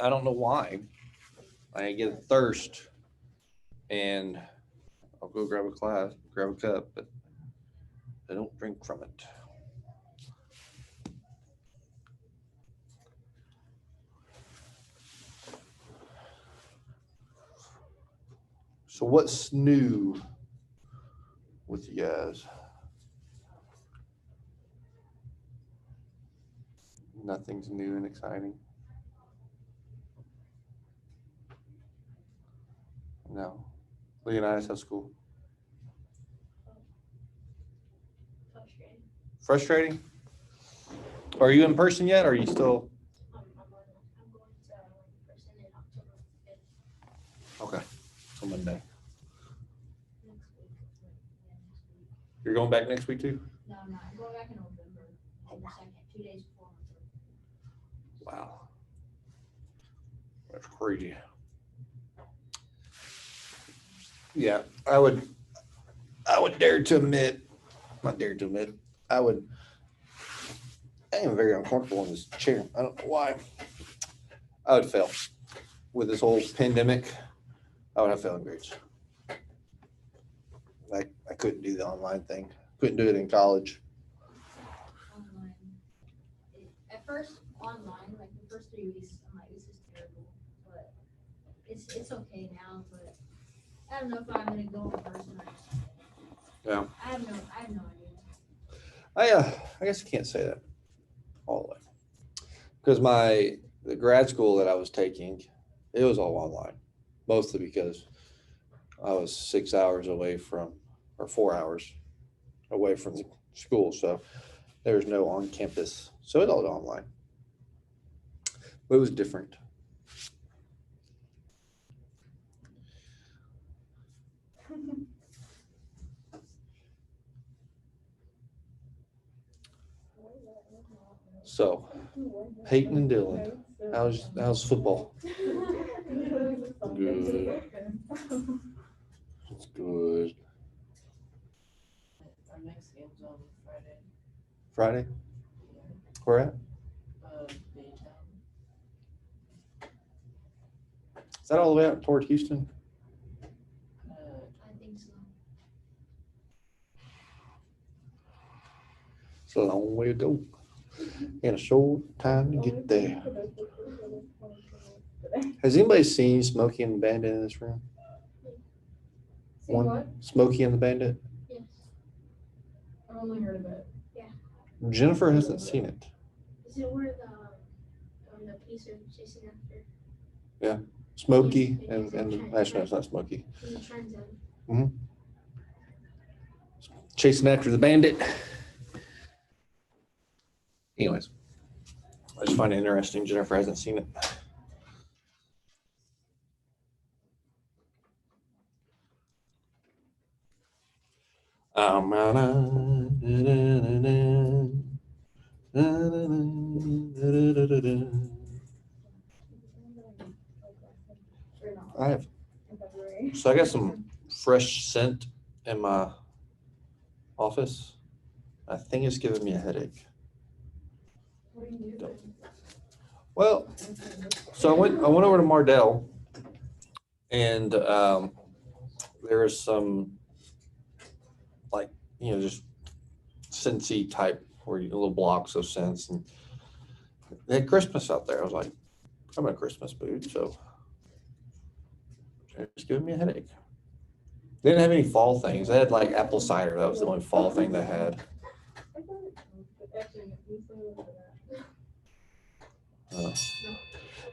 I don't know why. I get a thirst, and I'll go grab a cup, but I don't drink from it. So what's new with you guys? Nothing's new and exciting. No. Leonidas, how's school? Frustrating. Frustrating? Are you in person yet, or are you still? I'm going to person in October 5th. Okay, so Monday. Next week. Yeah, next week. You're going back next week too? No, I'm not. I'm going back in November. Oh, wow. 2 days before my birthday. Wow. That's crazy. Yeah, I would dare to admit, not dare to admit, I am very uncomfortable in this chair. I don't know why. I would fail. With this whole pandemic, I would have failing grades. I couldn't do the online thing. Couldn't do it in college. Online. At first, online, like the first 3 weeks, I'm like, this is terrible. But it's okay now. But I don't know if I'm gonna go in person or not. Yeah. I have no idea. I guess I can't say that all the way. Because the grad school that I was taking, it was all online. Mostly because I was 6 hours away from, or 4 hours away from the school. So there was no on campus. So it all online. But it was different. So, Peyton and Dylan, how's football? Good. It's good. Our next game's on Friday. Friday? Where at? Baytown. Is that all the way out toward Houston? I think so. It's a long way to go. And a short time to get there. Has anybody seen Smokey and the Bandit in this room? See what? Smokey and the Bandit? Yes. I've only heard of it. Jennifer hasn't seen it. Is it where the police are chasing after? Smokey and actually no, it's not Smokey. In the trend zone. Chasing after the bandit. Anyways, I just find it interesting. Jennifer hasn't seen it. I have. In February. So I got some fresh scent in my office. I think it's giving me a headache. What do you do? Well, so I went over to Mardell, and there was some just Scentsy type little blocks of scents, and they had Christmas out there. I was like, I'm in a Christmas mood, so it's giving me a headache. They didn't have any fall things. They had like apple cider. That was the only fall thing they had.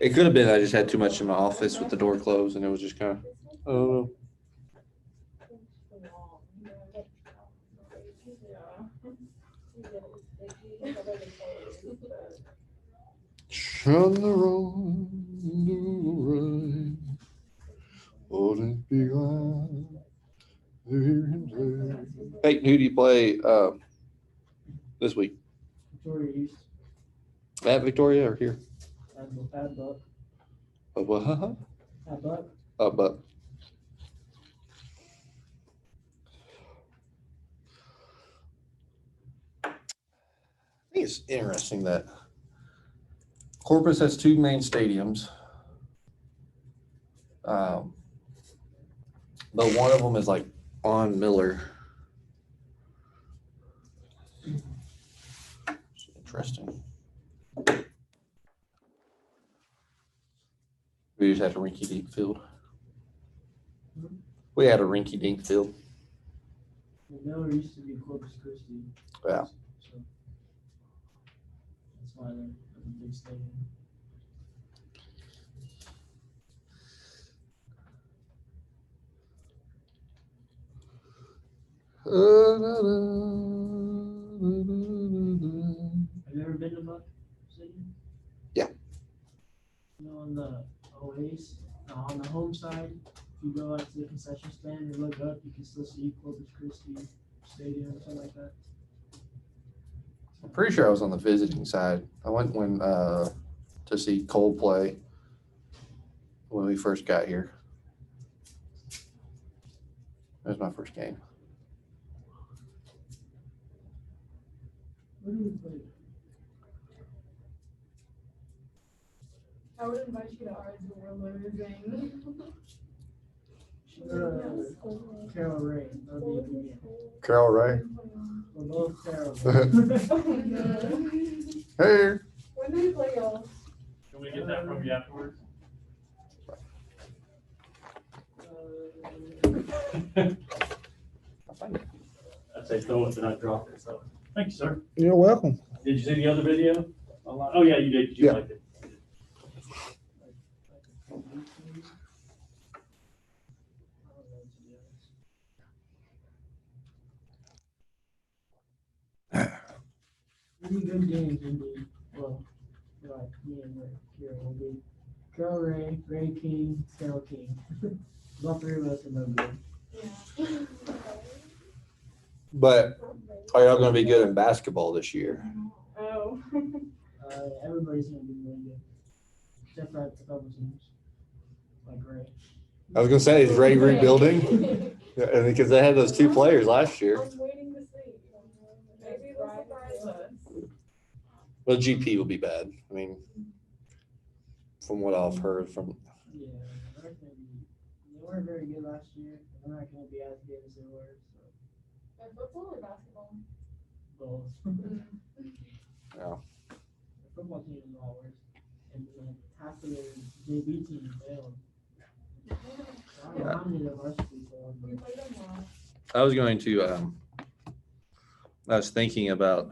It could have been I just had too much in my office with the door closed, and it was just kind of, I don't know. On the road, wouldn't be glad to hear him say. Hey, who do you play this week? Victoria East. At Victoria or here? At Buck. What? At Buck. But I think it's interesting that Corpus has two main stadiums, But one of them is like on Miller. It's interesting. We just had a rinky-dink field. We had a rinky-dink field. The Miller used to be Corpus Christi. Yeah. So that's why they're a big stadium. Have you ever been to Buck City? Yeah. You know, on the Oasis, on the home side, if you go out to the concession stand and look up, you can still see Corpus Christi Stadium or something like that. I'm pretty sure I was on the visiting side. I went when to see Coldplay when we first got here. That was my first game. Where do we play? I would invite you to ours when we're losing. Carol Ray. That would be a good game. Carol Ray. We're both terrible. Hey. When do we play y'all? Can we get that from you afterwards? I'd say throw it, then I'd drop it, so. Thank you, sir. You're welcome. Did you see the other video? Online? Oh, yeah, you did. You Yeah. liked it. Really good games indeed. Well, like me and Kira will be Carol Ray, Ray King, Carol King. All three of us are no good. Yeah. But are y'all going to be good in basketball this year? Oh. Everybody's gonna be really good, except for a couple teams, like Ray. I was going to say, is Ray rebuilding? Yeah, because they had those two players last year. I'm waiting to see. Maybe they'll surprise us. Well, GP will be bad. I mean, from what I've heard from. Yeah, they're gonna be. They weren't very good last year. They're not gonna be as good as they were. So Football or basketball? both. Yeah. The football team is all worse, and then half of the JV team failed. I don't know how many of the varsity failed, We but played them well. I was going to, I was thinking about,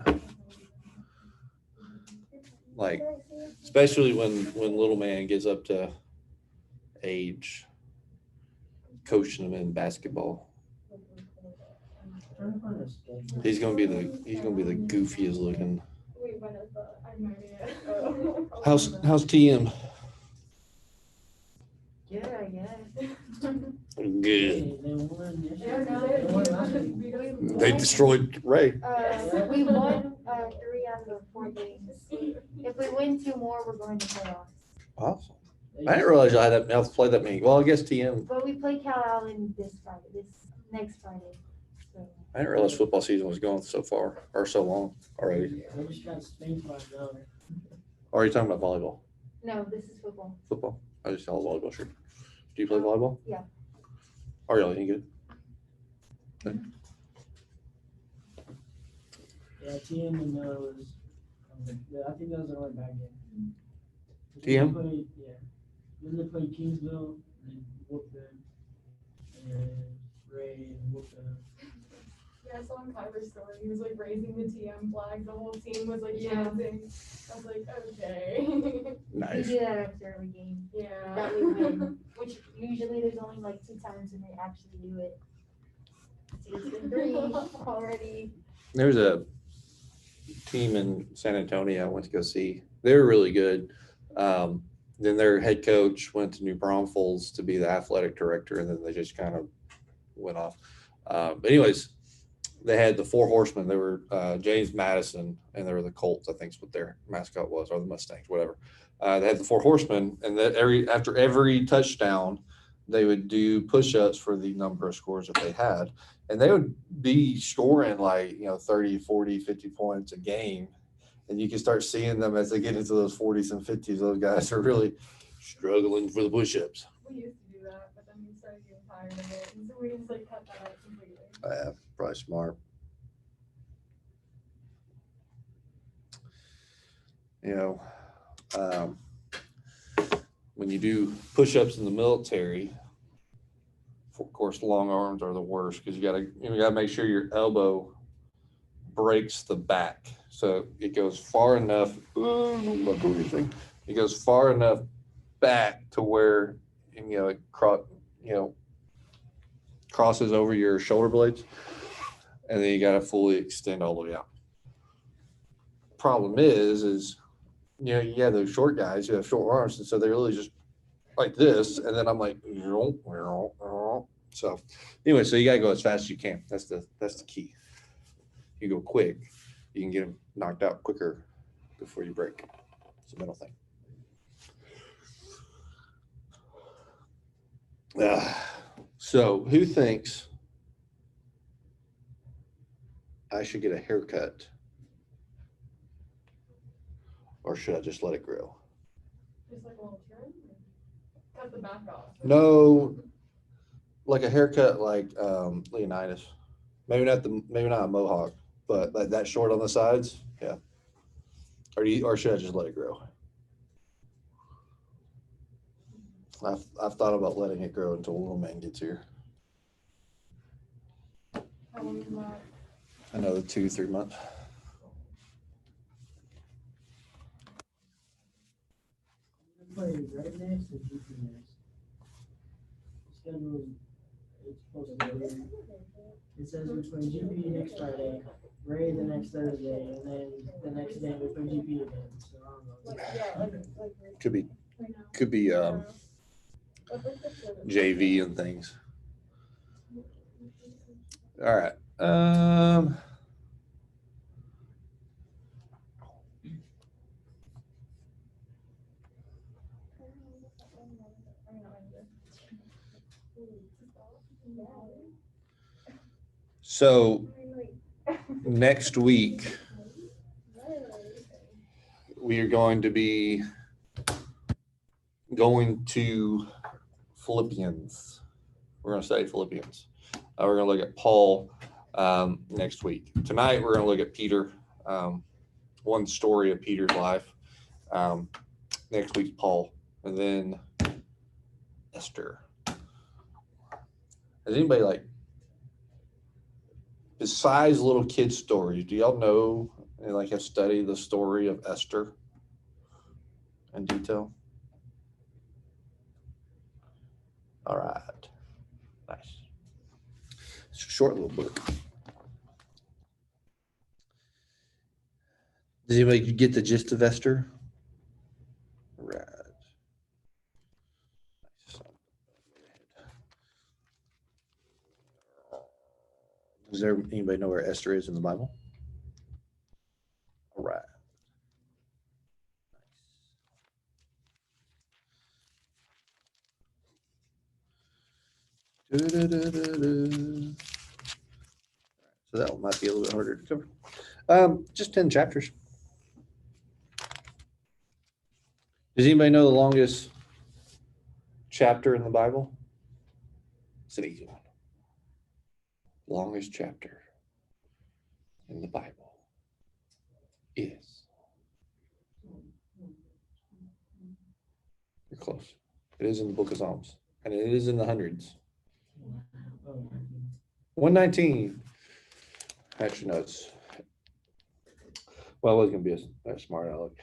like, especially when little man gets up to age, coaching him in basketball. I'm trying to find a schedule. He's gonna be the goofiest looking. Wait, when is that? I have no idea. Oh. How's TM? Yeah, I guess. Good. Hey, they won yesterday. They won last week. They destroyed Ray. We won 3 out of the 4 games. If we win 2 more, we're going to playoffs. Awesome. I didn't realize y'all had to play that many. Well, I guess TM. But we play Cal Allen this next Friday. So I didn't realize football season was going so far or so long already. They just got spanked by another. Or are you talking about volleyball? no, this is football. Football? I just saw a volleyball shirt. Do you play volleyball? Yeah. Are y'all any good? Yeah, TM and was. I think that was the only bad game. TM? Yeah. Then they played Kingsville and whooped them. And Ray and whooped them. Yeah, I saw on Kyler's story, he was like raising the TM flag, the whole team was like Yeah. chanting. I was like, okay. We Nice. do that after every game. Yeah. That we win. Which usually there's only like 2 times when they actually do it. So it's been 3 already. There's a team in San Antonio I went to go see. They were really good. Then their head coach went to New Braunfels to be the athletic director, and then they just kind of went off. But anyways, they had the 4 horsemen. They were James Madison, and they were the Colts, I think is what their mascot was, or the Mustangs, whatever. They had the 4 horsemen, and that after every touchdown, they would do push-ups for the number of scores that they had. And they would be scoring like, 30, 40, 50 points a game. And you can start seeing them as they get into those 40s and 50s. Those guys are really struggling for the push-ups. We used to do started getting tired of it, and so we just like cut that out completely. Probably smart. You know, when you do push-ups in the military, of course, long arms are the worst because you gotta make sure your elbow breaks the back, so it goes far enough. Oh, don't look or anything. It goes far enough back to where it crosses over your shoulder blades, and then you gotta fully extend all the way out. Problem is you have those short guys who have short arms, and so they're really just like this, and then I'm like, so anyway, so you gotta go as fast as you can. That's the key. You go quick, you can get them knocked out quicker before you break. It's the middle thing. So who thinks I should get a haircut, or should I just let it grow? Just like a little trim, cut the back off. No, like a haircut like Leonidas. Maybe not a mohawk, but like that short on the sides. Yeah. Or should I just let it grow? I've thought about letting it grow until little man gets here. How long is that? Another 2-3 months. Play right next to GP next. Schedule it's supposed to be. It says we're playing GP next Friday, Ray the next Thursday, and then the next day we're playing GP again. So I don't know. Could be JV and things. All right. So next week we are going to be going to Philippians. We're going to study Philippians. We're going to look at Paul next week. Tonight we're going to look at Peter, one story of Peter's life. Next week's Paul, and then Esther. Has anybody besides little kid stories, do y'all know and have studied the story of Esther in detail? All right. Nice. It's a short little book. Does anybody get the gist of Esther? Right. Does anybody know where Esther is in the Bible? All right. So that one might be a little bit harder to cover. Just 10 chapters. Does anybody know the longest chapter in the Bible? It's an easy one. Longest chapter in the Bible is. You're close. It is in the book of Psalms, and it is in the hundreds. 119. Actually, no, it's. Well, I was going to be a smart aleck.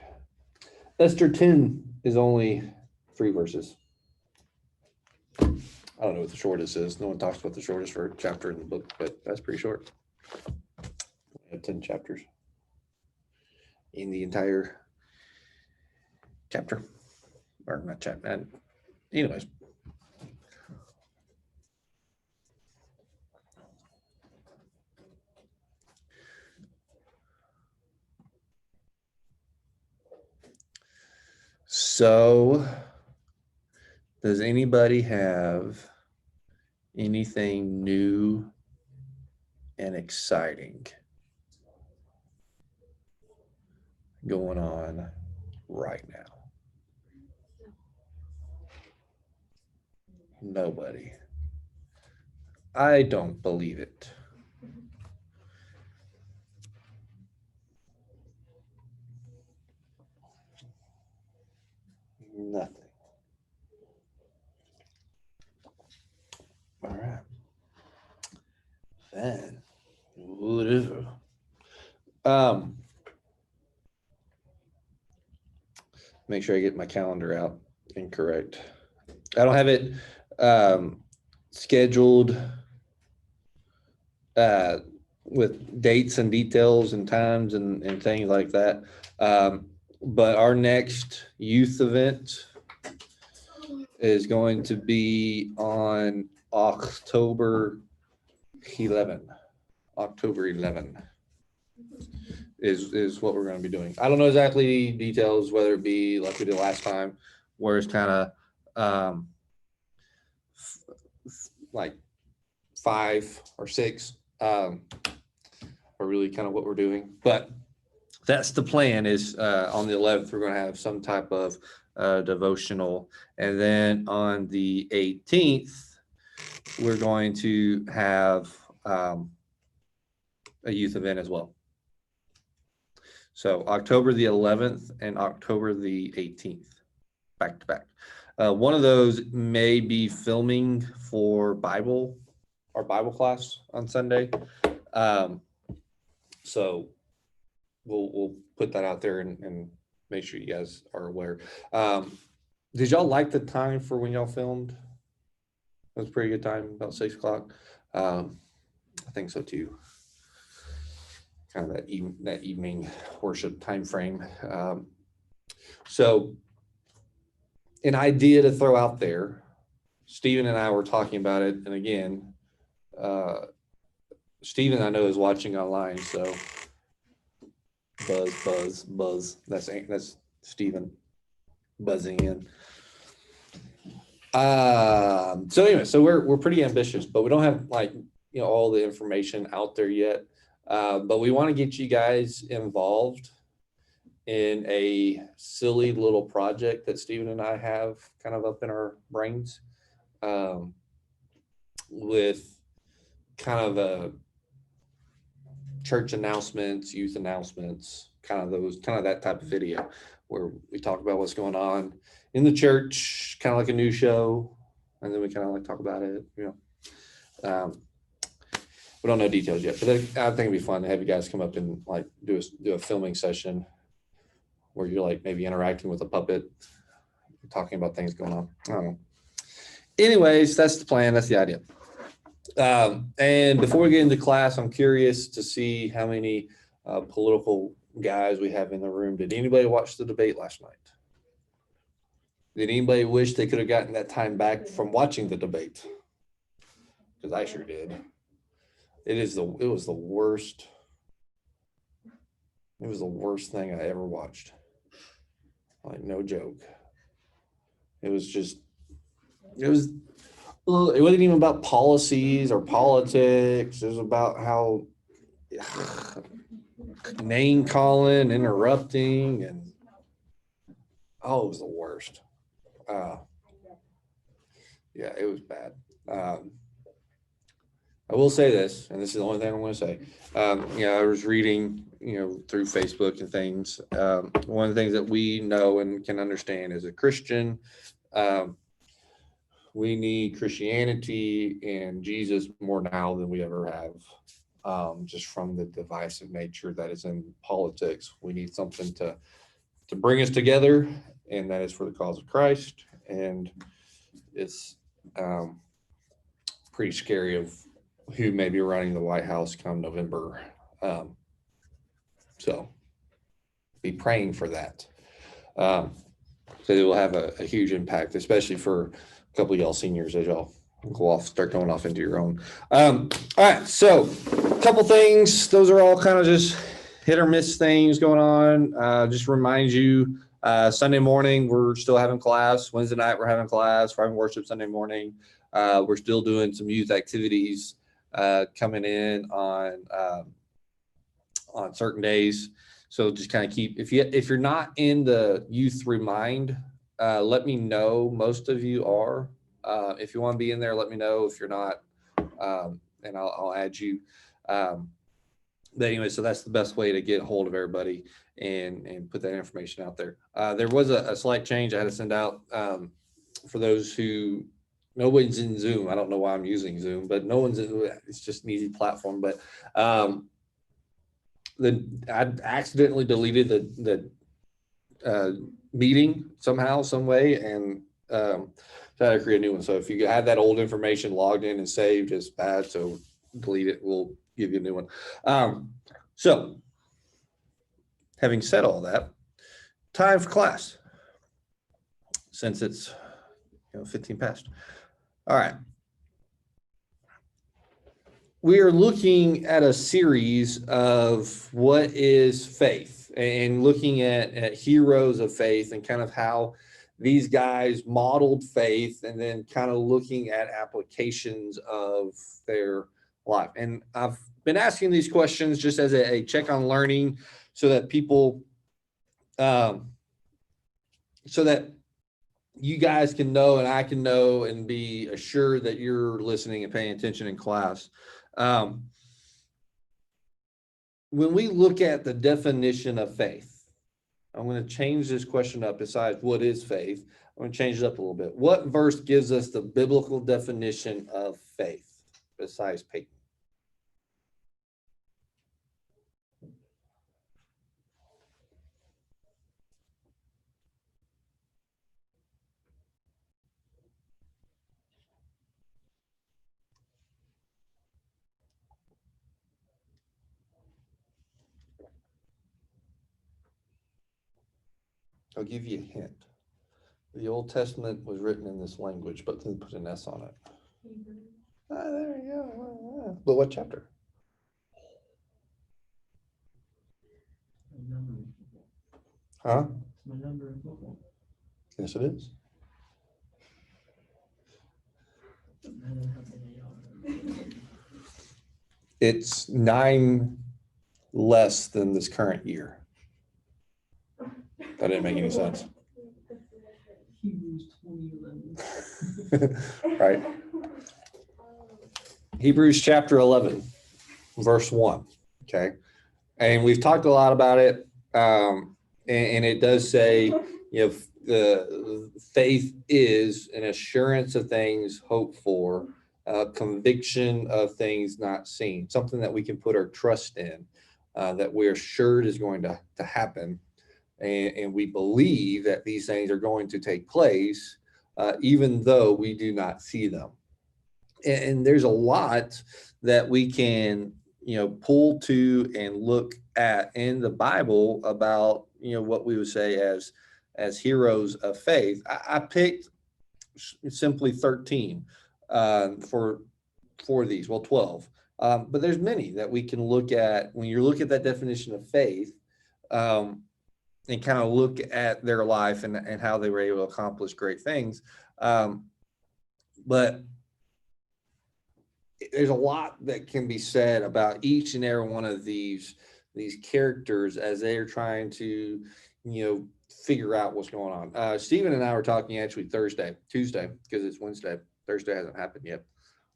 Esther 10 is only 3 verses. I don't know what the shortest is. No one talks about the shortest for chapter in the book, but that's pretty short. We have 10 chapters in the entire chapter. Or not chapter. Anyways. So, does anybody have anything new and exciting going on right now? Nobody. I don't believe it. Nothing. All right. Then, whatever. Make sure I get my calendar out incorrect. I don't have it scheduled with dates and details and times and things like that. But our next youth event is going to be on October 11. October 11 is what we're going to be doing. I don't know exactly details, whether it be like we did last time, where it's kind of like 5 or 6 are really kind of what we're doing. But that's the plan is on the 11th, we're going to have some type of devotional. And then on the 18th, we're going to have a youth event as well. So October the 11th and October the 18th, back to back. One of those may be filming for our Bible class on Sunday. So we'll put that out there and make sure you guys are aware. Did y'all like the time for when y'all filmed? It was a pretty good time, about 6 o'clock. I think so too. Kind of that evening worship time frame. So an idea to throw out there. Stephen and I were talking about it, and again, Stephen I know is watching online, so buzz. That's Stephen buzzing in. So anyway, so we're pretty ambitious, but we don't have all the information out there yet. But we want to get you guys involved in a silly little project that Stephen and I have kind of up in our brains, with kind of a church announcements, youth announcements, kind of that type of video where we talk about what's going on in the church, kind of like a news show, and then we kind of talk about it, we don't know details yet, but I think it'd be fun to have you guys come up and do a filming session where you're maybe interacting with a puppet, talking about things going on. I don't know. Anyways, that's the plan. That's the idea. And before we get into class, I'm curious to see how many political guys we have in the room. Did anybody watch the debate last night? Did anybody wish they could have gotten that time back from watching the debate? Because I sure did. It was the worst. It was the worst thing I ever watched. No joke. It wasn't even about policies or politics. It was about how name calling, interrupting, and it was the worst. Yeah, it was bad. I will say this, and this is the only thing I'm going to say. I was reading, through Facebook and things. One of the things that we know and can understand as a Christian, we need Christianity and Jesus more now than we ever have. Just from the divisive nature that is in politics, we need something to bring us together, and that is for the cause of Christ. And it's pretty scary of who may be running the White House come November. So be praying for that. So it will have a huge impact, especially for a couple of y'all seniors as y'all start going off into your own. All right, so a couple things. Those are all kind of just hit or miss things going on. Just remind you, Sunday morning, we're still having class. Wednesday night, we're having class. We're having worship Sunday morning. We're still doing some youth activities coming in on certain days. So just kind of keep, if you're not in the youth remind, let me know. Most of you are. If you want to be in there, let me know. If you're not, and I'll add you. But anyway, so that's the best way to get a hold of everybody and put that information out there. There was a slight change I had to send out for those who, nobody's in Zoom. I don't know why I'm using Zoom, but no one's in, it's just an easy platform. But I accidentally deleted the meeting somehow, some way, and so I had to create a new one. So if you had that old information logged in and saved, it's bad. So delete it. We'll give you a new one. So having said all that, time for class, since it's 15 past. All right. We are looking at a series of what is faith and looking at heroes of faith and kind of how these guys modeled faith, and then kind of looking at applications of their life. And I've been asking these questions just as a check on learning, so that people, so that you guys can know and I can know and be assured that you're listening and paying attention in class. When we look at the definition of faith, I'm going to change this question up. Besides what is faith, I'm going to change it up a little bit. What verse gives us the biblical definition of faith besides Peyton? I'll give you a hint. The Old Testament was written in this language, but then put an S on it. There you go. But what chapter? Huh? My number in football. Yes, it is. It's 9 less than this current year. That didn't make any sense. Hebrews 20:11. Right. Hebrews chapter 11, verse 1. Okay. And we've talked a lot about it. And it does say, the faith is an assurance of things hoped for, conviction of things not seen, something that we can put our trust in, that we're assured is going to happen. And we believe that these things are going to take place, even though we do not see them. And there's a lot that we can, pull to and look at in the Bible about, what we would say as heroes of faith. I picked simply 13 for these, 12. But there's many that we can look at when you look at that definition of faith, and kind of look at their life and how they were able to accomplish great things. But there's a lot that can be said about each and every one of these characters as they're trying to, figure out what's going on. Stephen and I were talking actually Tuesday, because it's Wednesday. Thursday hasn't happened yet.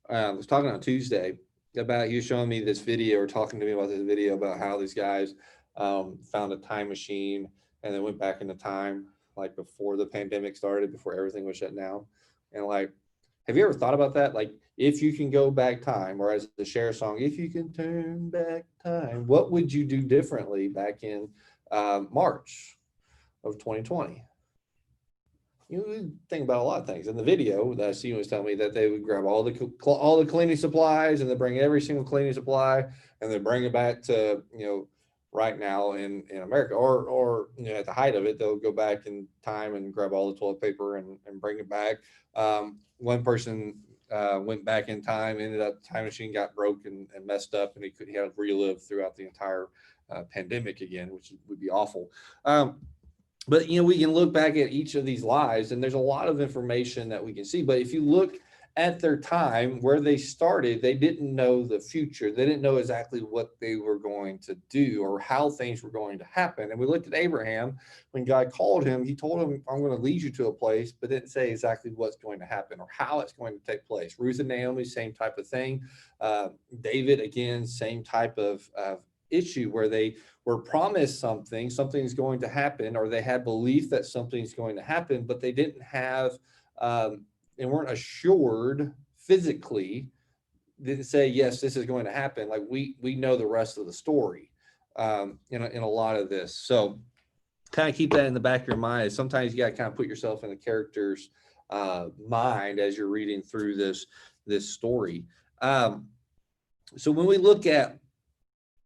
I was talking on Tuesday about, he was showing me this video, or talking to me about this video about how these guys found a time machine and then went back into time, like before the pandemic started, before everything was shut down. And like, have you ever thought about that? Like, if you can go back time, or as the Cher song, if you can turn back time, what would you do differently back in March of 2020? You think about a lot of things. In the video that Stephen was telling me, that they would grab all the cleaning supplies, and they bring every single cleaning supply, and then bring it back to, right now in America, or at the height of it, they'll go back in time and grab all the toilet paper and bring it back. One person went back in time, ended up, the time machine got broke and messed up, and he had to relive throughout the entire pandemic again, which would be awful. But we can look back at each of these lives, and there's a lot of information that we can see. But if you look at their time where they started, they didn't know the future. They didn't know exactly what they were going to do or how things were going to happen. And we looked at Abraham when God called him, he told him, I'm going to lead you to a place, but didn't say exactly what's going to happen or how it's going to take place. Ruth and Naomi, same type of thing. David, again, same type of issue where they were promised something, something's going to happen, or they had belief that something's going to happen, but they didn't have, they weren't assured physically, didn't say, yes, this is going to happen. Like we know the rest of the story in a lot of this. So kind of keep that in the back of your mind. Sometimes you got to kind of put yourself in the character's mind as you're reading through this story. So when we look at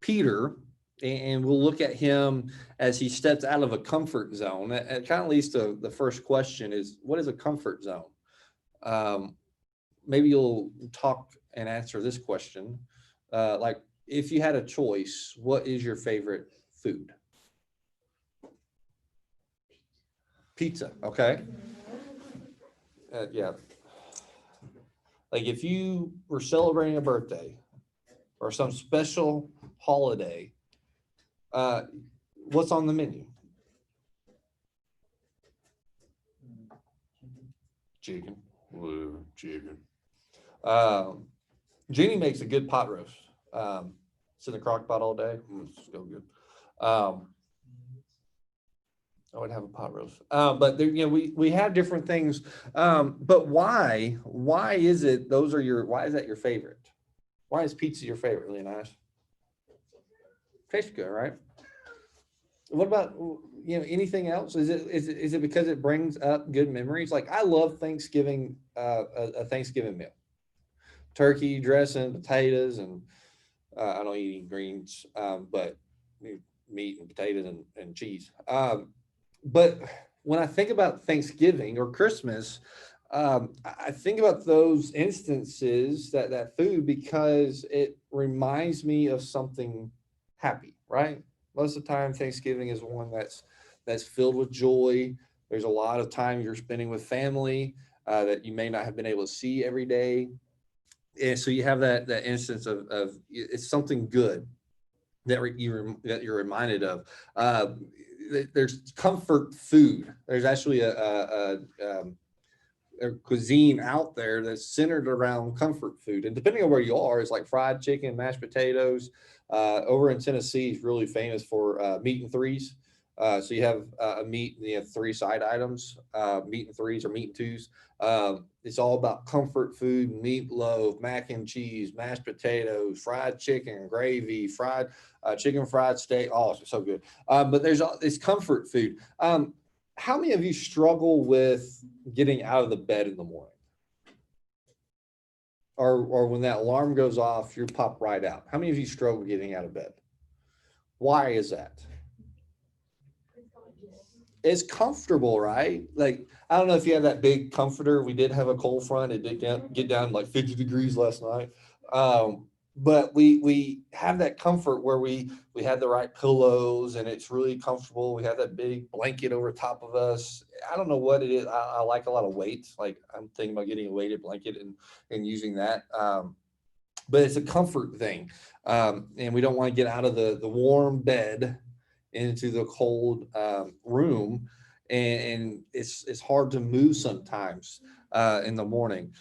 Peter, and we'll look at him as he steps out of a comfort zone, it kind of leads to the first question is, what is a comfort zone? Maybe you'll talk and answer this question. Like, if you had a choice, what is your favorite food? Pizza, okay. Yeah. Like if you were celebrating a birthday or some special holiday, what's on the menu? Chicken. Ooh, chicken. Jeannie makes a good pot roast. It's in the crock pot all day. It's so good. I would have a pot roast. But there, we have different things. But why is it why is that your favorite? Why is pizza your favorite, Leonidas? Tastes good, right? What about anything else? Is it because it brings up good memories? Like I love Thanksgiving, a Thanksgiving meal, turkey dressing, potatoes, and I don't eat any greens, but meat and potatoes and cheese. But when I think about Thanksgiving or Christmas, I think about those instances that food because it reminds me of something happy, right? Most of the time, Thanksgiving is one that's filled with joy. There's a lot of time you're spending with family that you may not have been able to see every day, and so you have that instance of it's something good that you're reminded of. There's comfort food. There's actually a cuisine out there that's centered around comfort food, and depending on where you are, it's like fried chicken, mashed potatoes. Over in Tennessee, is really famous for meat and threes. So you have a meat, and you have three side items, meat and threes or meat and twos. It's all about comfort food: meatloaf, mac and cheese, mashed potatoes, fried chicken, gravy, fried chicken, fried steak. Oh, it's so good. But it's comfort food. How many of you struggle with getting out of the bed in the morning? Or when that alarm goes off, you pop right out. How many of you struggle getting out of bed? Why is that? It's comfortable, right? Like, I don't know if you have that big comforter. We did have a cold front. It did get down like 50 degrees last night. But we have that comfort where we had the right pillows and it's really comfortable. We have that big blanket over top of us. I don't know what it is. I like a lot of weight. Like I'm thinking about getting a weighted blanket and using that. But it's a comfort thing. And we don't want to get out of the warm bed into the cold room. And it's hard to move sometimes in the morning.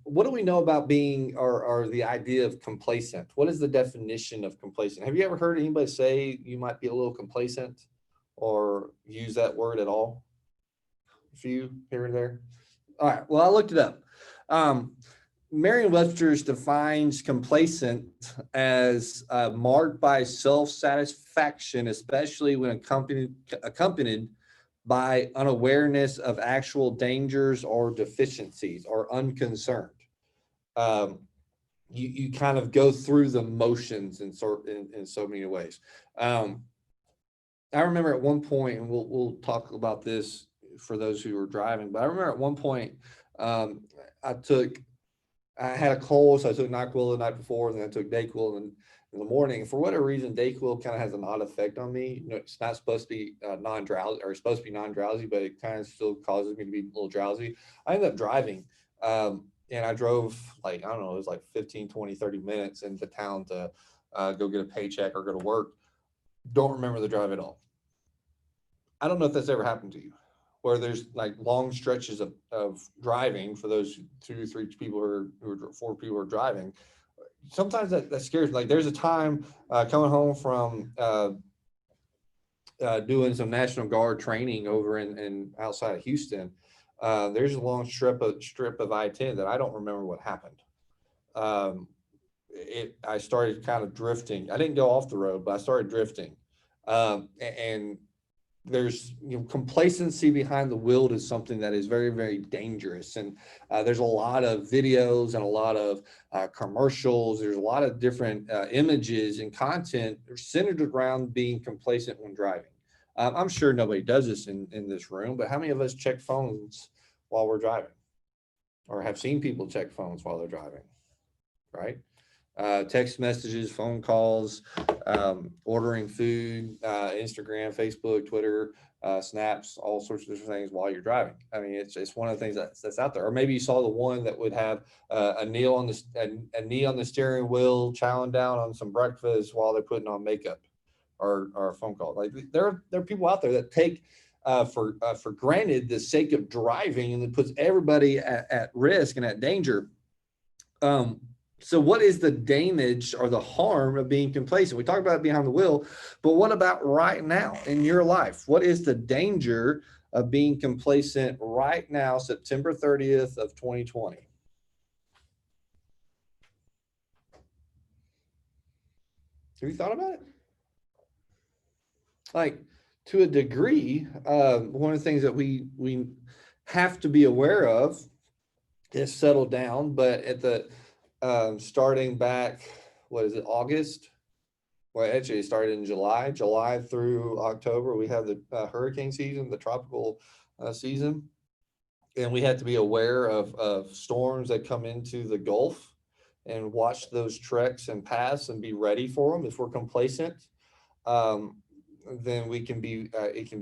What do we know about being or the idea of complacent? What is the definition of complacent? Have you ever heard anybody say you might be a little complacent or use that word at all? A few here and there. All right. Well, I looked it up. Merriam-Webster's defines complacent as marked by self-satisfaction, especially when accompanied by unawareness of actual dangers or deficiencies or unconcerned. You kind of go through the motions in so many ways. I remember at one point, and we'll talk about this for those who are driving, but I remember at one point I had a cold, so I took NyQuil the night before, and then I took Dayquil in the morning. And for whatever reason, Dayquil kind of has an odd effect on me. It's not supposed to be non-drowsy, or it's supposed to be non-drowsy, but it kind of still causes me to be a little drowsy. I ended up driving and I drove like, I don't know, it was like 15, 20, 30 minutes into town to go get a paycheck or go to work. Don't remember the drive at all. I don't know if that's ever happened to you, where there's like long stretches of driving for those two, three people four people who are driving. Sometimes that scares me. Like there's a time coming home from doing some National Guard training over in outside of Houston. There's a long strip of I-10 that I don't remember what happened. Um, I started kind of drifting. I didn't go off the road, but I started drifting. And there's, complacency behind the wheel is something that is very, very dangerous. And there's a lot of videos and a lot of commercials. There's a lot of different images and content centered around being complacent when driving. I'm sure nobody does this in this room, but how many of us check phones while we're driving, or have seen people check phones while they're driving, right? Text messages, phone calls, ordering food, Instagram, Facebook, Twitter, snaps, all sorts of different things while you're driving. I mean, it's one of the things that's out there. Or maybe you saw the one that would have a knee on the steering wheel, chowing down on some breakfast while they're putting on makeup, or a phone call. Like there are people out there that take for granted the sake of driving, and it puts everybody at risk and at danger. So what is the damage or the harm of being complacent? We talked about it behind the wheel, but what about right now in your life? What is the danger of being complacent right now, September 30th of 2020? Have you thought about it? Like, to a degree, one of the things that we have to be aware of is settle down, but at the starting back, what is it, August? Well, actually, it started in July through October. We have the hurricane season, the tropical season, and we have to be aware of storms that come into the Gulf and watch those treks and paths and be ready for them. If we're complacent, um, then it can be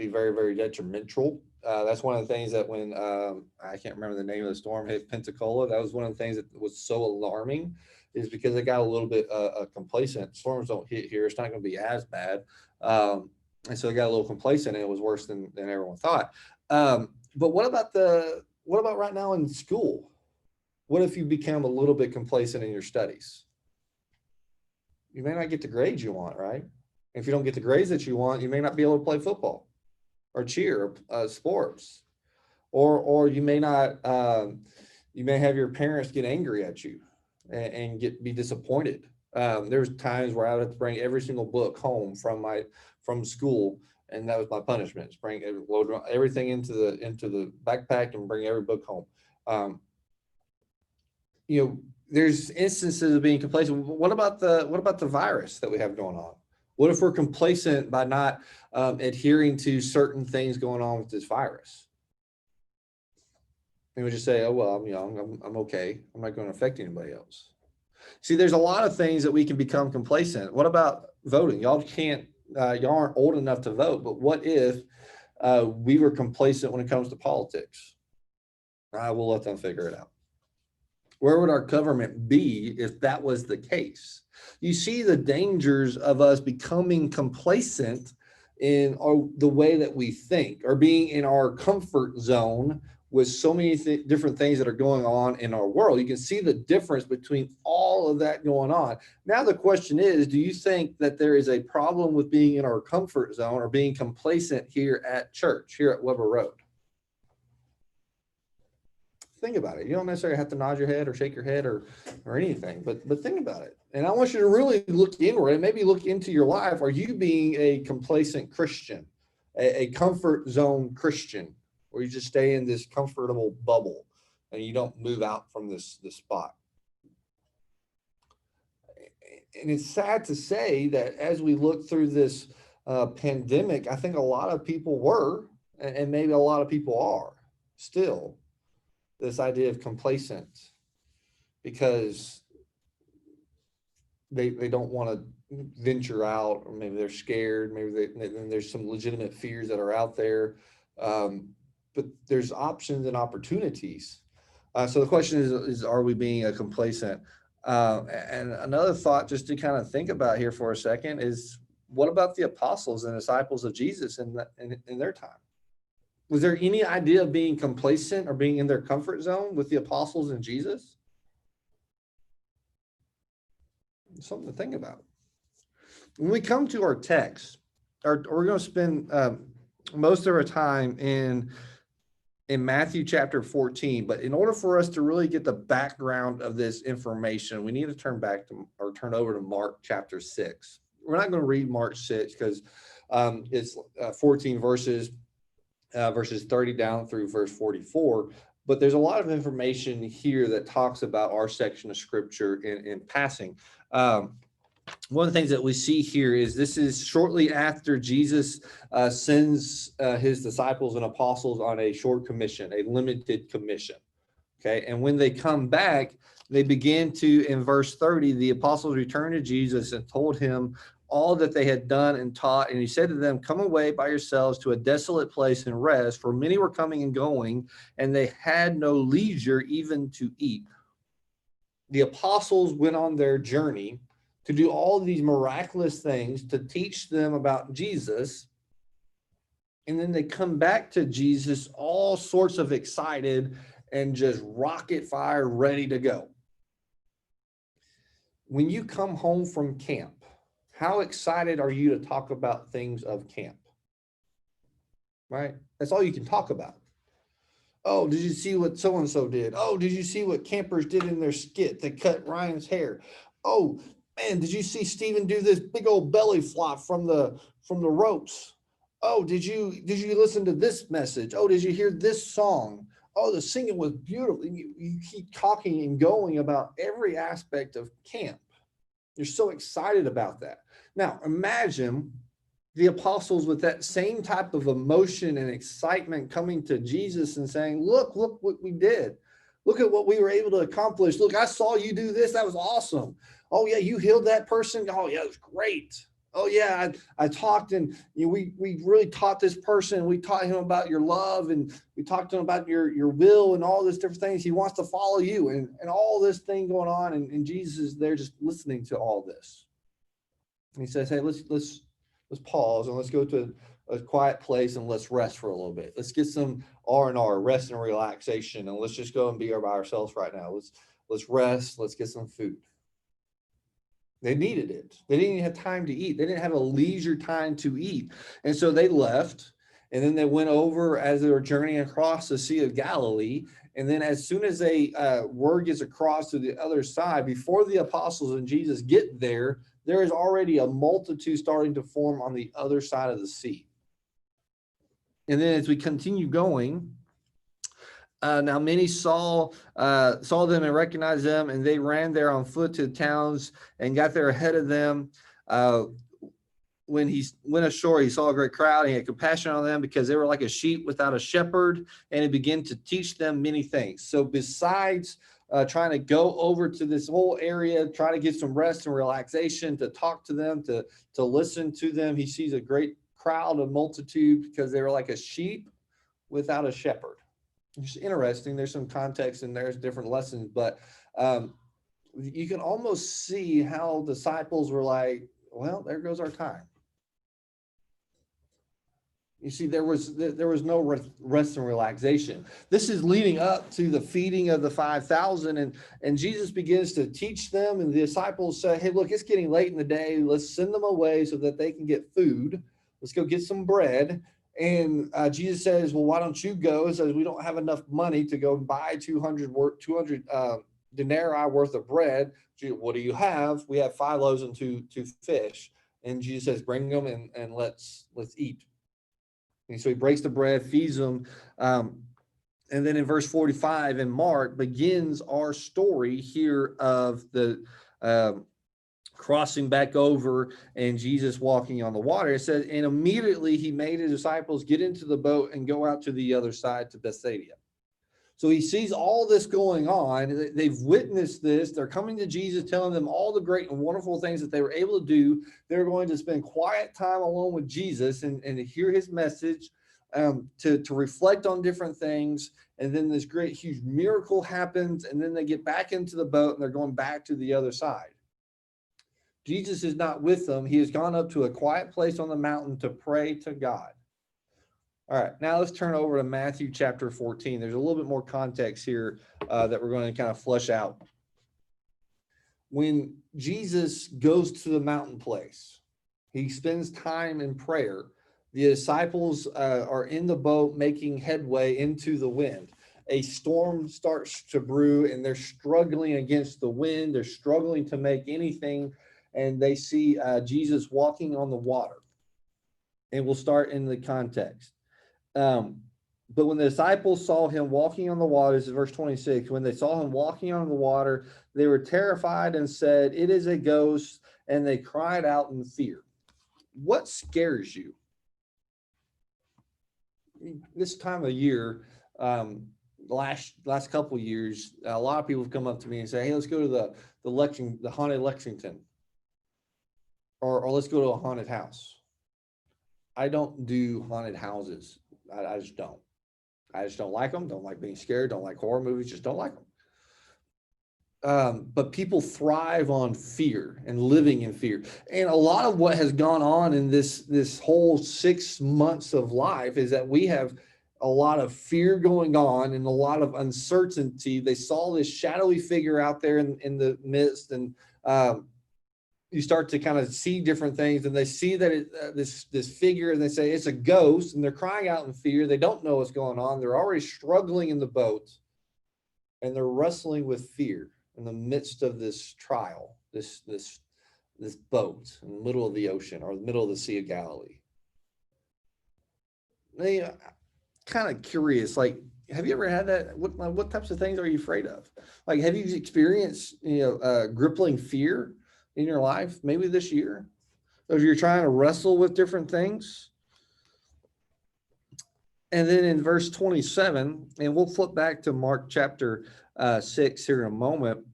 very, very detrimental. That's one of the things that when I can't remember the name of the storm hit Pensacola, that was one of the things that was so alarming, is because it got a little bit complacent. Storms don't hit here; it's not going to be as bad, and so it got a little complacent, and it was worse than everyone thought. But what about right now in school? What if you become a little bit complacent in your studies? You may not get the grades you want, right? If you don't get the grades that you want, you may not be able to play football or cheer, sports, or you may not. You may have your parents get angry at you and be disappointed. There's times where I would have to bring every single book home from school, and that was my punishment. Load everything into the backpack and bring every book home. There's instances of being complacent. What about the virus that we have going on? What if we're complacent by not adhering to certain things going on with this virus? And we just say, "Oh well, I'm young. I'm okay. I'm not going to affect anybody else." See, there's a lot of things that we can become complacent. What about voting? Y'all aren't old enough to vote, but what if we were complacent when it comes to politics? We'll let them figure it out. Where would our government be if that was the case? You see the dangers of us becoming complacent in the way that we think, or being in our comfort zone with so many different things that are going on in our world. You can see the difference between all of that going on. Now the question is, do you think that there is a problem with being in our comfort zone or being complacent here at church, here at Weber Road? Think about it. You don't necessarily have to nod your head or shake your head or anything, but think about it. And I want you to really look inward and maybe look into your life. Are you being a complacent Christian, a comfort zone Christian, where you just stay in this comfortable bubble and you don't move out from this spot? And it's sad to say that as we look through this pandemic, I think a lot of people were, and maybe a lot of people are still, this idea of complacent, because they don't want to venture out, or maybe they're scared, maybe there's some legitimate fears that are out there, but there's options and opportunities. So the question is, are we being complacent? And another thought just to kind of think about here for a second is, what about the apostles and disciples of Jesus in their time? Was there any idea of being complacent or being in their comfort zone with the apostles and Jesus? Something to think about. When we come to our text, we're going to spend most of our time in Matthew chapter 14. But in order for us to really get the background of this information, we need to turn over to Mark chapter 6. We're not going to read Mark 6 because it's 14 verses 30 down through verse 44. But there's a lot of information here that talks about our section of scripture in passing. One of the things that we see here is this is shortly after Jesus sends his disciples and apostles on a short commission, a limited commission. Okay. And when they come back, they begin to, in verse 30, the apostles returned to Jesus and told him all that they had done and taught. And he said to them, come away by yourselves to a desolate place and rest, for many were coming and going, and they had no leisure even to eat. The apostles went on their journey to do all these miraculous things, to teach them about Jesus. And then they come back to Jesus all sorts of excited and just rocket fire ready to go. When you come home from camp, how excited are you to talk about things of camp? Right? That's all you can talk about. Oh, did you see what so-and-so did? Oh, did you see what campers did in their skit? They cut Ryan's hair. Oh, man, did you see Steven do this big old belly flop from the ropes? Oh, did you listen to this message? Oh, did you hear this song? Oh, the singing was beautiful. You keep talking and going about every aspect of camp. You're so excited about that. Now, imagine the apostles with that same type of emotion and excitement coming to Jesus and saying, look what we did. Look at what we were able to accomplish. Look, I saw you do this. That was awesome. Oh yeah, you healed that person. Oh yeah, it was great. Oh yeah, I talked and we really taught this person. We taught him about your love and we talked to him about your will and all these different things. He wants to follow you and all this thing going on. And Jesus is there just listening to all this. And he says, hey, let's pause and let's go to a quiet place and let's rest for a little bit. Let's get some R&R, rest and relaxation, and let's just go and be by ourselves right now. Let's rest. Let's get some food. They needed it. They didn't even have time to eat. They didn't have a leisure time to eat. And so they left, and then they went over as they were journeying across the Sea of Galilee. And then as soon as word gets across to the other side, before the apostles and Jesus get there, there is already a multitude starting to form on the other side of the sea. And then as we continue going, now many saw them and recognized them, and they ran there on foot to the towns and got there ahead of them. When he went ashore, he saw a great crowd, and he had compassion on them because they were like a sheep without a shepherd, and he began to teach them many things. So besides trying to go over to this whole area, try to get some rest and relaxation, to talk to them, to listen to them, he sees a great crowd of multitude because they were like a sheep without a shepherd. It's interesting. There's some context and there's different lessons, but you can almost see how disciples were like, well, there goes our time. You see, there was no rest and relaxation. This is leading up to the feeding of the 5,000, and Jesus begins to teach them, and the disciples say, hey, look, it's getting late in the day. Let's send them away so that they can get food. Let's go get some bread. And Jesus says, well, why don't you go? He says, we don't have enough money to go buy 200 denarii worth of bread. What do you have? We have 5 loaves and two fish. And Jesus says, bring them and let's eat. And so he breaks the bread, feeds them. And then in verse 45 in Mark begins our story here of the crossing back over and Jesus walking on the water. It says, and immediately he made his disciples get into the boat and go out to the other side to Bethsaida. So he sees all this going on. They've witnessed this. They're coming to Jesus, telling them all the great and wonderful things that they were able to do. They're going to spend quiet time alone with Jesus and to hear his message, to reflect on different things. And then this great, huge miracle happens. And then they get back into the boat and they're going back to the other side. Jesus is not with them. He has gone up to a quiet place on the mountain to pray to God. All right, now let's turn over to Matthew chapter 14. There's a little bit more context here that we're going to kind of flesh out. When Jesus goes to the mountain place, he spends time in prayer. The disciples are in the boat making headway into the wind. A storm starts to brew and they're struggling against the wind. They're struggling to make anything. And they see Jesus walking on the water. And we'll start in the context. But when the disciples saw him walking on the water, this is verse 26, when they saw him walking on the water, they were terrified and said, "It is a ghost," and they cried out in fear. What scares you? This time of year, last couple of years, a lot of people have come up to me and say, "Hey, let's go to the haunted Lexington, or let's go to a haunted house." I don't do haunted houses. I just don't. I just don't like them. Don't like being scared. Don't like horror movies. Just don't like them. But people thrive on fear and living in fear. And a lot of what has gone on in this whole 6 months of life is that we have a lot of fear going on and a lot of uncertainty. They saw this shadowy figure out there in the midst, and you start to kind of see different things, and they see that this figure, and they say it's a ghost, and they're crying out in fear. They don't know what's going on. They're already struggling in the boat, and they're wrestling with fear in the midst of this trial, this boat in the middle of the ocean or the middle of the Sea of Galilee. They kind of curious, like, have you ever had that? What types of things are you afraid of? Like, have you experienced crippling fear in your life, maybe this year, or you're trying to wrestle with different things? And then in verse 27, and we'll flip back to Mark chapter 6 here in a moment,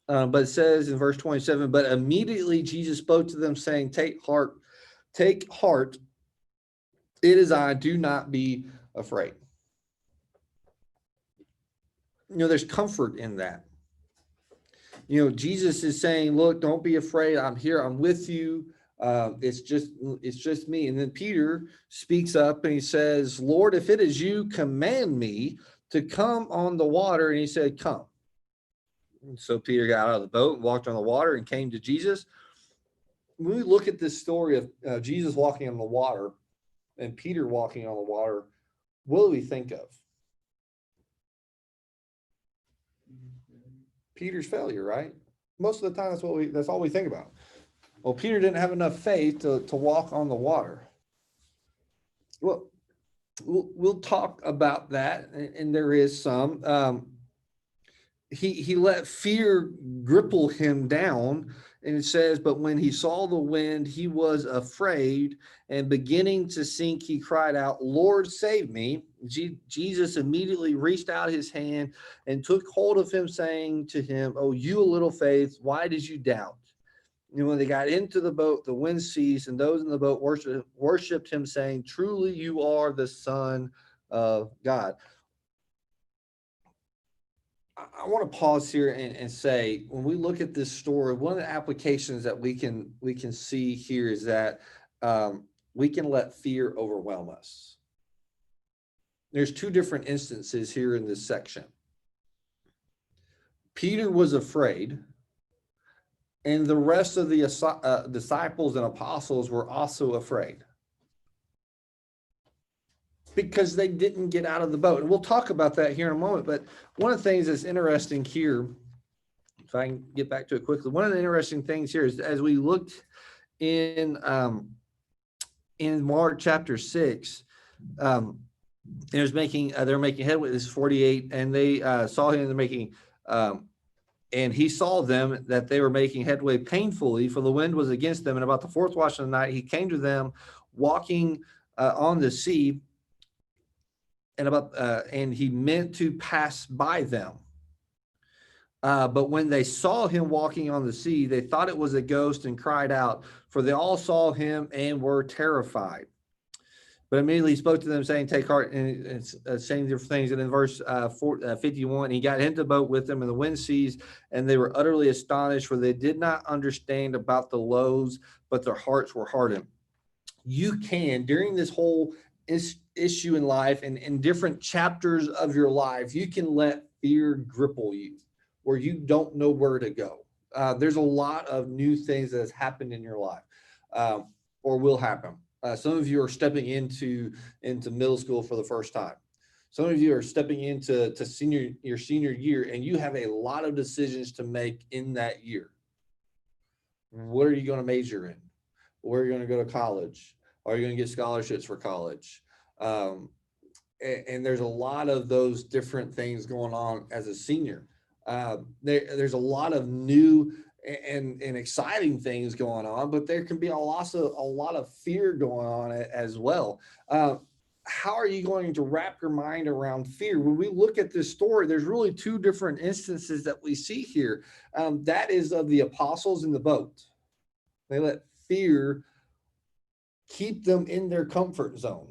but it says in verse 27, "But immediately Jesus spoke to them, saying, take heart, it is I, do not be afraid." There's comfort in that. Jesus is saying, look, don't be afraid. I'm here. I'm with you. It's just me. And then Peter speaks up and he says, "Lord, if it is you, command me to come on the water." And he said, "Come." And so Peter got out of the boat and walked on the water and came to Jesus. When we look at this story of Jesus walking on the water and Peter walking on the water, what do we think of? Peter's failure, right? Most of the time, that's all we think about. Well, Peter didn't have enough faith to walk on the water. Well, we'll talk about that, and there is some. He let fear grapple him down, and it says, "But when he saw the wind, he was afraid, and beginning to sink, he cried out, 'Lord, save me.' Jesus immediately reached out his hand and took hold of him, saying to him, 'Oh, you of little faith, why did you doubt?' And when they got into the boat, the wind ceased, and those in the boat worshipped him, saying, 'Truly you are the Son of God.'" I want to pause here and say, when we look at this story, one of the applications that we can see here is that we can let fear overwhelm us. There's two different instances here in this section. Peter was afraid, and the rest of the disciples and apostles were also afraid because they didn't get out of the boat. And we'll talk about that here in a moment. But one of the things that's interesting here, if I can get back to it quickly, one of the interesting things here is as we looked in Mark chapter 6, they're making headway. This is 48, and they saw him. They're making, and he saw them that they were making headway painfully, for the wind was against them. And about the fourth watch of the night, he came to them, walking on the sea, and he meant to pass by them. But when they saw him walking on the sea, they thought it was a ghost and cried out, for they all saw him and were terrified. But immediately he spoke to them, saying, "Take heart," and it's saying different things. And in verse 51, he got into the boat with them, and the wind ceased, and they were utterly astonished, for they did not understand about the loaves, but their hearts were hardened. You can, during this whole issue in life and in different chapters of your life, you can let fear gripple you, where you don't know where to go. There's a lot of new things that has happened in your life, or will happen. Some of you are stepping into middle school for the first time. Some of you are stepping into your senior year, and you have a lot of decisions to make in that year. What are you going to major in? Where are you going to go to college? Are you going to get scholarships for college? And there's a lot of those different things going on as a senior. There's a lot of new and exciting things going on, but there can be a lot of fear going on as well. How are you going to wrap your mind around fear? When we look at this story, there's really two different instances that we see here. That is of the apostles in the boat. They let fear keep them in their comfort zone.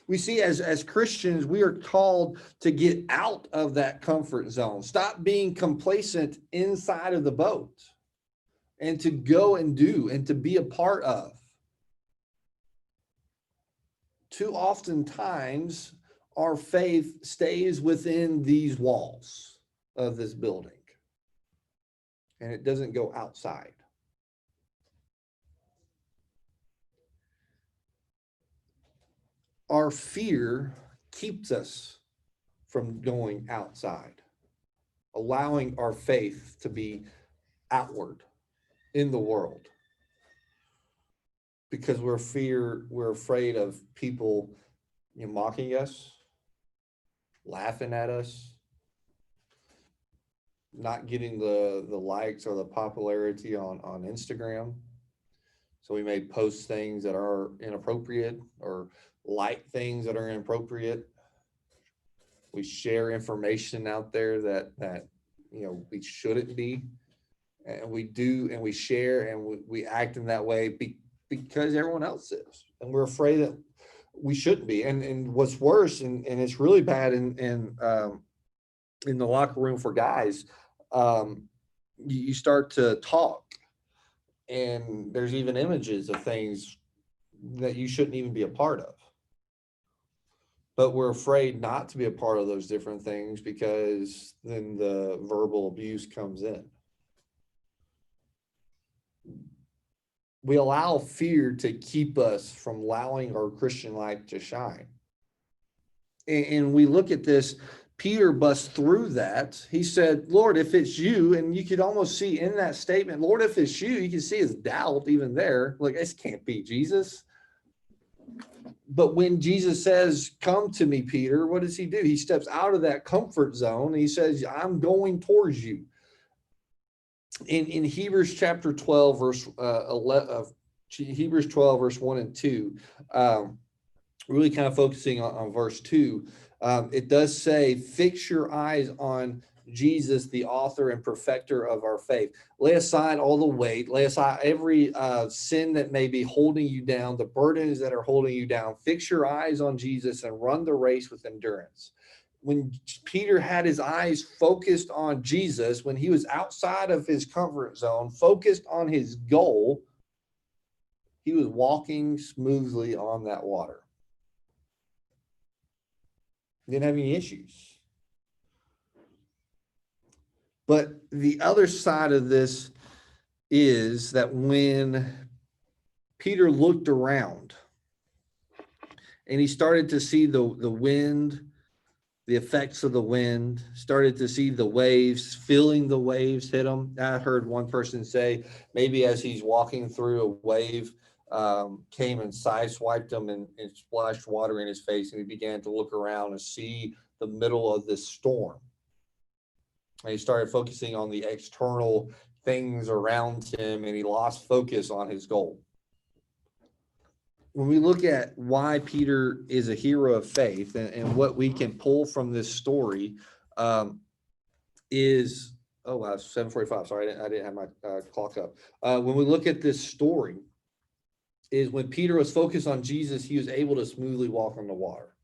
We see as Christians, we are called to get out of that comfort zone. Stop being complacent inside of the boat and to go and do and to be a part of. Too often times, our faith stays within these walls of this building, and it doesn't go outside. Our fear keeps us from going outside, allowing our faith to be outward in the world, because we're afraid of people mocking us, laughing at us, not getting the likes or the popularity on Instagram. So we may post things that are inappropriate or like things that are inappropriate. We share information out there that we shouldn't be, and we do, and we share, and we act in that way because everyone else is, and we're afraid that we shouldn't be. And what's worse, and it's really bad in the locker room for guys, you start to talk, and there's even images of things that you shouldn't even be a part of. But we're afraid not to be a part of those different things because then the verbal abuse comes in. We allow fear to keep us from allowing our Christian life to shine. And we look at this, Peter busts through that. He said, "Lord, if it's you," and you could almost see in that statement, "Lord, if it's you," can see his doubt even there. Like, this can't be Jesus. But when Jesus says, "Come to me, Peter," what does he do? He steps out of that comfort zone. And he says, "I'm going towards you." In Hebrews chapter 12, verse 11, Hebrews 12, verse 1 and 2, really kind of focusing on verse 2, it does say, "Fix your eyes on Jesus, the author and perfecter of our faith. Lay aside all the weight, lay aside every sin that may be holding you down, the burdens that are holding you down. Fix your eyes on Jesus and run the race with endurance." When Peter had his eyes focused on Jesus, when he was outside of his comfort zone, focused on his goal, he was walking smoothly on that water. He didn't have any issues. But the other side of this is that when Peter looked around and he started to see the wind, the effects of the wind, started to see the waves, feeling the waves hit him. I heard one person say, maybe as he's walking through, a wave came and sideswiped him and splashed water in his face, and he began to look around and see the middle of this storm. And he started focusing on the external things around him, and he lost focus on his goal. When we look at why Peter is a hero of faith and what we can pull from this story, is, oh wow, 7:45. Sorry, I didn't have my clock up. When we look at this story, is when Peter was focused on Jesus, he was able to smoothly walk on the water.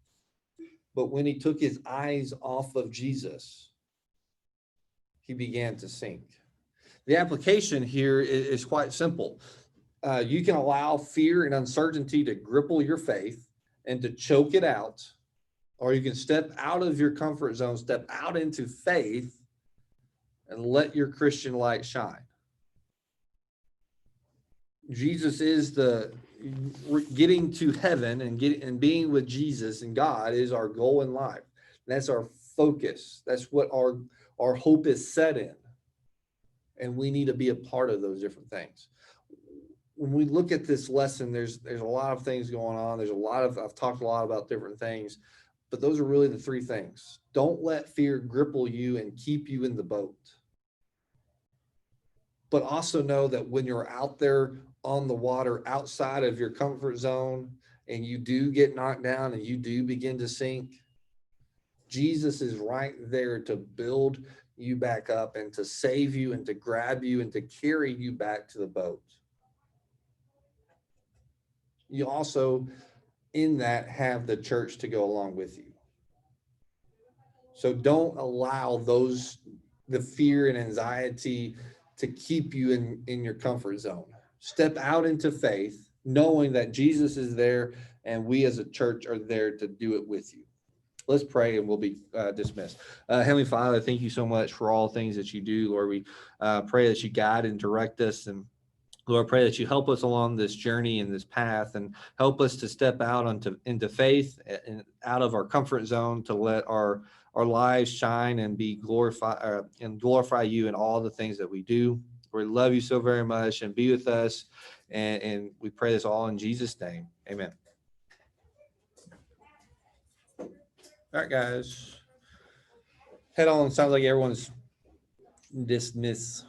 But when he took his eyes off of Jesus, he began to sink. The application here is quite simple. You can allow fear and uncertainty to cripple your faith and to choke it out, or you can step out of your comfort zone, step out into faith, and let your Christian light shine. Jesus is the getting to heaven and being with Jesus and God is our goal in life. That's our focus. That's what our hope is set in. And we need to be a part of those different things. When we look at this lesson, there's a lot of things going on. I've talked a lot about different things, but those are really the three things. Don't let fear cripple you and keep you in the boat. But also know that when you're out there on the water outside of your comfort zone and you do get knocked down and you do begin to sink, Jesus is right there to build you back up and to save you and to grab you and to carry you back to the boat. You also, in that, have the church to go along with you. So don't allow the fear and anxiety to keep you in your comfort zone. Step out into faith, knowing that Jesus is there and we as a church are there to do it with you. Let's pray and we'll be dismissed. Heavenly Father, thank you so much for all things that you do. Lord, we pray that you guide and direct us. And Lord, I pray that you help us along this journey and this path and help us to step out into faith and out of our comfort zone to let our lives shine and be glorify you in all the things that we do. We love you so very much and be with us. And we pray this all in Jesus' name. Amen. All right, guys. Head on. Sounds like everyone's dismissed.